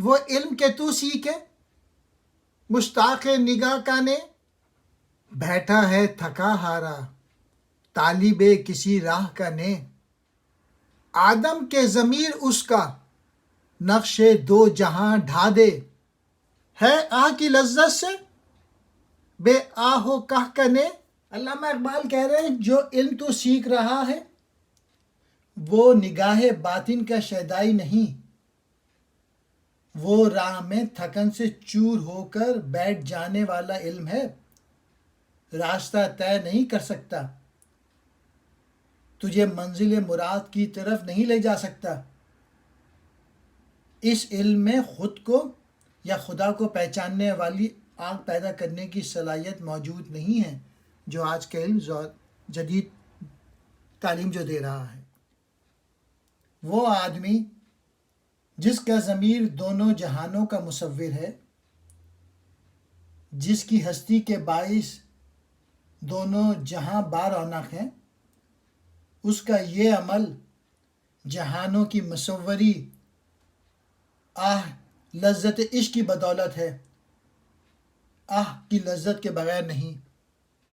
وہ علم کہ تو سیکھے، مشتاق نگاہ کا نے بیٹھا ہے تھکا ہارا، طالب کسی راہ کا نے۔ آدم کے ضمیر اس کا نقش دو جہاں ڈھا دے، ہے آہ کی لذت سے بے آہ و کہہ کنے۔ علامہ اقبال کہہ رہے ہیں جو علم تو سیکھ رہا ہے وہ نگاہ باطن کا شیدائی نہیں، وہ راہ میں تھکن سے چور ہو کر بیٹھ جانے والا علم ہے، راستہ طے نہیں کر سکتا، تجھے منزل مراد کی طرف نہیں لے جا سکتا۔ اس علم میں خود کو یا خدا کو پہچاننے والی آنکھ پیدا کرنے کی صلاحیت موجود نہیں ہے جو آج کا علم جدید تعلیم جو دے رہا ہے۔ وہ آدمی جس کا ضمیر دونوں جہانوں کا مصور ہے، جس کی ہستی کے باعث دونوں جہاں با رونق ہیں، اس کا یہ عمل جہانوں کی مصوری آہ لذت عشق کی بدولت ہے، آہ کی لذت کے بغیر نہیں۔